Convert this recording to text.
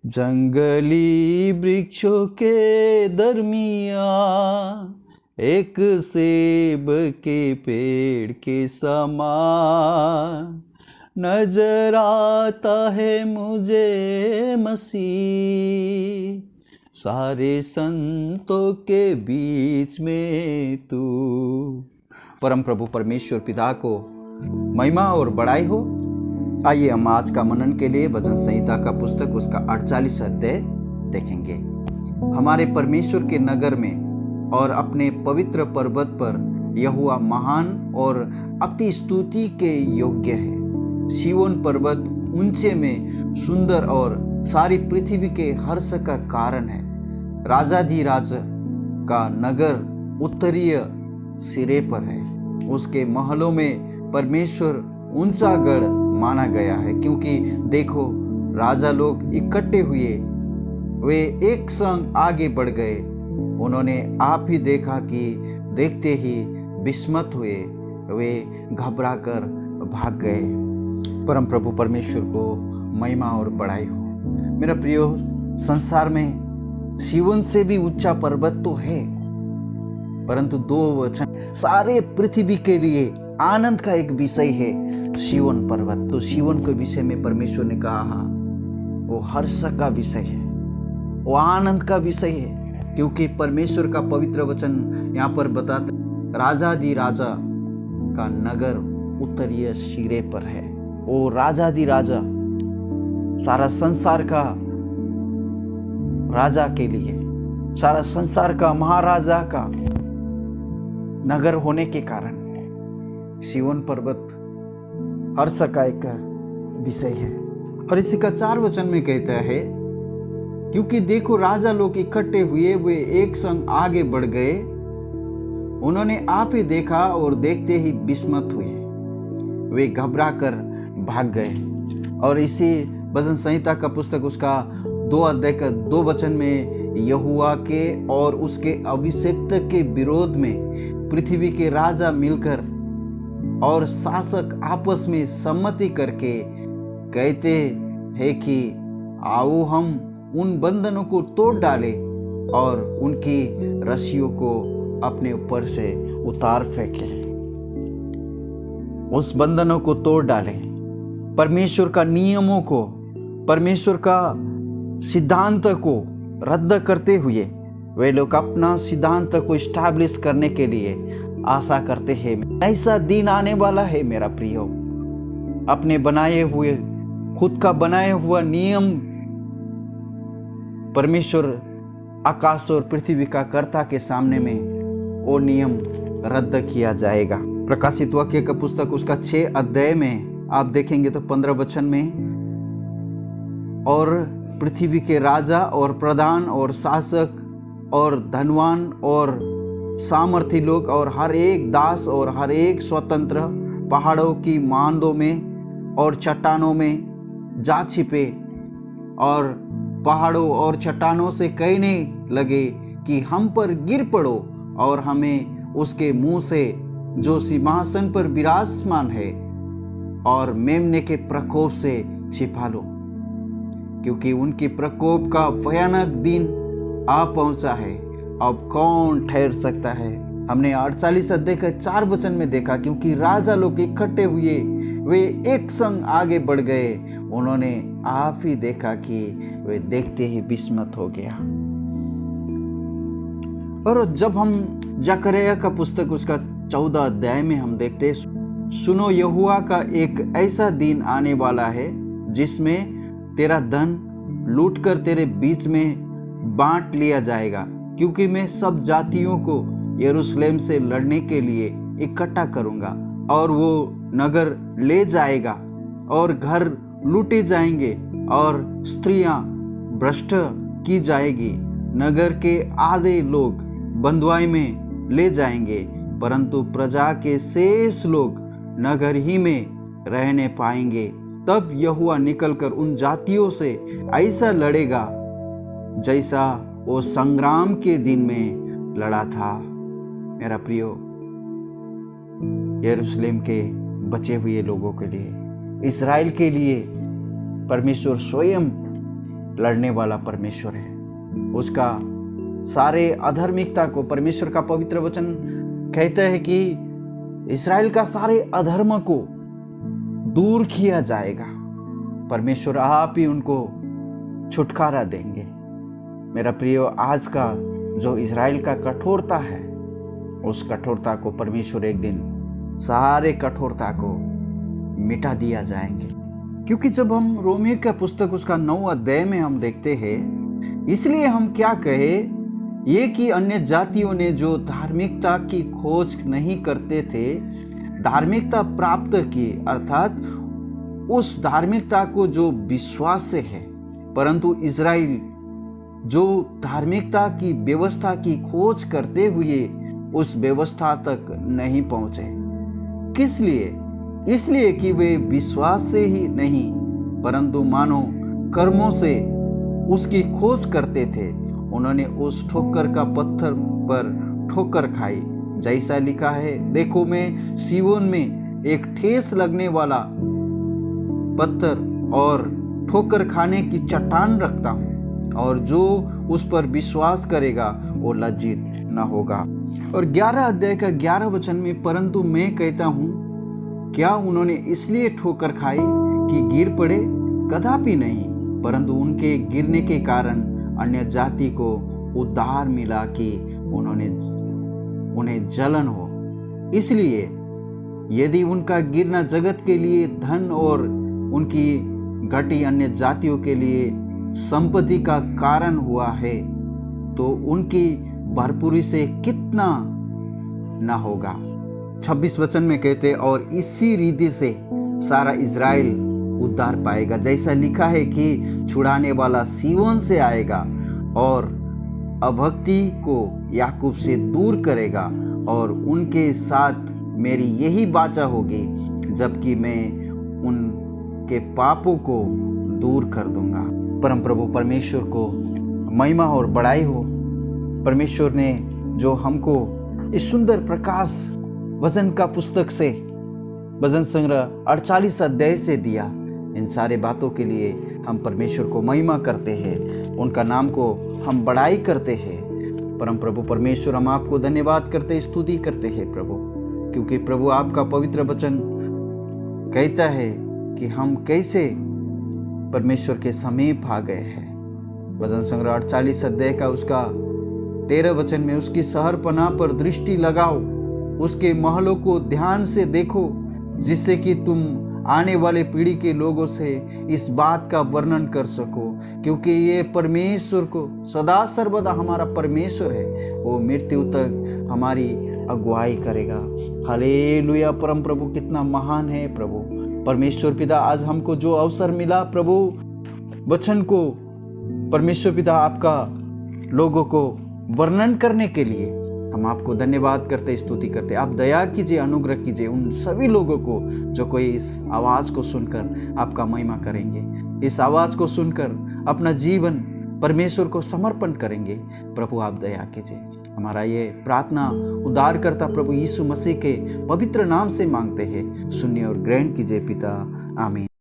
जंगली वृक्षों के दरमियाँ एक सेब के पेड़ के समान नजर आता है मुझे मसीह, सारे संतों के बीच में तू। परम प्रभु परमेश्वर पिता को महिमा और बड़ाई हो। आइए हम आज का मनन के लिए भजन संहिता का पुस्तक उसका 48 अध्याय देखेंगे। हमारे परमेश्वर के नगर में और अपने पवित्र पर्वत पर यहोवा महान और अति स्तुति के योग्य है। सिय्योन पर्वत ऊंचे में सुंदर और सारी पृथ्वी के हर्ष का कारण है। राजाधिराज का नगर उत्तरीय सिरे पर है। उसके महलों में परमेश्वर ऊंचा गढ़ माना गया है, क्योंकि देखो राजा लोग इकट्ठे हुए, वे एक संग आगे बढ़ गए। उन्होंने आप ही देखा कि देखते ही विस्मित हुए, वे घबरा कर भाग गए। परम प्रभु परमेश्वर को महिमा और बड़ाई हो। मेरा प्रियो, संसार में सिय्योन से भी ऊंचा पर्वत तो है, परंतु दो वचन सारे पृथ्वी के लिए आनंद का एक विषय है, सिय्योन पर्वत। तो सिय्योन के विषय में परमेश्वर ने कहा वो हर्ष का विषय है, वो आनंद का विषय है, क्योंकि परमेश्वर का पवित्र वचन यहाँ पर बताता राजाधिराजा का नगर उत्तरीय सिरे पर है। वो राजाधिराजा सारा संसार का राजा के लिए, सारा संसार का महाराजा का नगर होने के कारण सिय्योन पर्वत हर्ष का एक विषय है। और इसी का 4 वचन में कहता है, क्योंकि देखो राजा लोग इकट्ठे हुए, वे एक संग आगे बढ़ गए। उन्होंने आप ही देखा और देखते ही विस्मित हुए, वे घबरा कर भाग गए। और इसी भजन संहिता का पुस्तक उसका 2 अध्याय का 2 वचन में यहोवा के और उसके अभिषिक्त के विरोध में पृथ्वी के राजा मिलकर और शासक आपस में सम्मति करके कहते हैं कि आओ हम उन बंधनों को तोड़ डालें और उनकी रस्सियों को अपने ऊपर से उतार फेंकें। उस बंधनों को तोड़ डालें, परमेश्वर का नियमों को, परमेश्वर का सिद्धांत को रद्द करते हुए वे लोग अपना सिद्धांत को स्टैब्लिश करने के लिए आशा करते हैं। ऐसा दिन आने वाला है मेरा प्रियो, अपने बनाए हुए, खुद का बनाया हुआ नियम परमेश्वर आकाश और पृथ्वी का कर्ता के सामने में वो नियम रद्द किया जाएगा। प्रकाशित वाक्य का पुस्तक उसका 6 अध्याय में आप देखेंगे तो 15 वचन में, और पृथ्वी के राजा और प्रधान और शासक और धनवान और सामर्थी लोग और हर एक दास और हर एक स्वतंत्र पहाड़ों की मांदों में और चट्टानों में जा छिपे, और पहाड़ों और चट्टानों से कहने लगे कि हम पर गिर पड़ो और हमें उसके मुंह से जो सिंहासन पर विराजमान है और मेमने के प्रकोप से छिपा लो, क्योंकि उनके प्रकोप का भयानक दिन आ पहुंचा है। अब कौन ठहर सकता है। हमने 48 अध्याय का 4 वचन में देखा, क्योंकि राजा लोग इकट्ठे हुए, वे एक संग आगे बढ़ गए। उन्होंने आप ही देखा कि वे देखते ही विस्मित हो गया। और जब हम जकरिया का पुस्तक उसका 14 अध्याय में हम देखते, सुनो यहोवा का एक ऐसा दिन आने वाला है जिसमें तेरा धन लूटकर तेरे बीच में बांट लिया जाएगा, क्योंकि मैं सब जातियों को यरूशलेम से लड़ने के लिए इकट्ठा करूंगा और वो नगर ले जाएगा और घर लूटे जाएंगे और स्त्रियां भ्रष्ट की जाएगी। नगर के आधे लोग बंधुआई में ले जाएंगे, परंतु प्रजा के शेष लोग नगर ही में रहने पाएंगे। तब यहोवा निकलकर उन जातियों से ऐसा लड़ेगा जैसा वो संग्राम के दिन में लड़ा था। मेरा प्रियो, यरूशलेम के बचे हुए लोगों के लिए, इस्राएल के लिए परमेश्वर स्वयं लड़ने वाला परमेश्वर है। उसका सारे अधर्मिकता को, परमेश्वर का पवित्र वचन कहता है कि इस्राएल का सारे अधर्म को दूर किया जाएगा। परमेश्वर आप ही उनको छुटकारा देंगे। मेरा प्रियो, आज का जो इस्राएल का कठोरता है, उस कठोरता को परमेश्वर एक दिन सारे कठोरता को मिटा दिया जाएंगे। क्योंकि जब हम रोमियो का पुस्तक उसका 9 अध्याय में हम देखते हैं, इसलिए हम क्या कहे, ये कि अन्य जातियों ने जो धार्मिकता की खोज नहीं करते थे, धार्मिकता प्राप्त की, अर्थात उस धार्मिकता को जो विश्वास से है, परंतु इज़राइल जो धार्मिकता की व्यवस्था की खोज करते हुए उस व्यवस्था तक नहीं पहुंचे। किस लिए? इसलिए कि वे विश्वास से ही नहीं परंतु मानो कर्मों से उसकी खोज करते थे। उन्होंने उस ठोकर का पत्थर पर ठोकर खाई। जैसा लिखा है, देखो मैं सिय्योन में एक ठेस लगने वाला पत्थर और ठोकर खाने की चट्टान रखता हूँ, और जो उस पर विश्वास करेगा वो लज्जित न होगा। और 11 अध्याय का 11 वचन में, परंतु मैं कहता हूँ, क्या उन्होंने इसलिए ठोकर खाई कि गिर पड़े? कदापि नहीं, परंतु उनके गिरने के कारण अन्य जाति को उद्धार मिला कि उन्हें जलन हो। इसलिए यदि उनका गिरना जगत के लिए धन और उनकी घटी अन्य जातियों के लिए संपत्ति का कारण हुआ है, तो उनकी भरपूरी से कितना न होगा। 26 वचन में कहते, और इसी रीति से सारा इज़राइल उद्धार पाएगा। जैसा लिखा है कि छुड़ाने वाला सिय्योन से आएगा और अभक्ति को याकूब से दूर करेगा, और उनके साथ मेरी यही वाचा होगी, जबकि मैं उनके पापों को दूर कर दूंगा। परम प्रभु परमेश्वर को महिमा और बड़ाई हो। परमेश्वर ने जो हमको इस सुंदर प्रकाश वचन का पुस्तक से, भजन संग्रह 48 अध्याय से दिया, इन सारे बातों के लिए हम परमेश्वर को महिमा करते हैं, उनका नाम को हम बड़ाई करते हैं। परम प्रभु परमेश्वर, हम आपको धन्यवाद करते, स्तुति करते हैं प्रभु, क्योंकि प्रभु आपका पवित्र वचन कहता है कि हम कैसे परमेश्वर के समीप आ गए हैं। भजन संग्रह 48 अध्याय का उसका 13 वचन में, उसकी शहरपनाह पर दृष्टि लगाओ, उसके महलों को ध्यान से देखो, जिससे कि तुम आने वाले पीढ़ी के लोगों से इस बात का वर्णन कर सको, क्योंकि ये परमेश्वर को सदा सर्वदा हमारा परमेश्वर है, वो मृत्यु तक हमारी अगुवाई करेगा। हालेलुया। परम प्रभु कितना महान है प्रभु परमेश्वर पिता। आज हमको जो अवसर मिला प्रभु वचन को, परमेश्वर पिता, आपका लोगों को वर्णन करने के लिए हम आपको धन्यवाद करते, स्तुति करते। आप दया कीजिए, अनुग्रह कीजिए उन सभी लोगों को जो कोई इस आवाज़ को सुनकर आपका महिमा करेंगे, इस आवाज़ को सुनकर अपना जीवन परमेश्वर को समर्पण करेंगे। प्रभु आप दया कीजिए। हमारा ये प्रार्थना उद्धारकर्ता प्रभु यीशु मसीह के पवित्र नाम से मांगते हैं। सुनिए और ग्रहण कीजिए पिता। आमीन।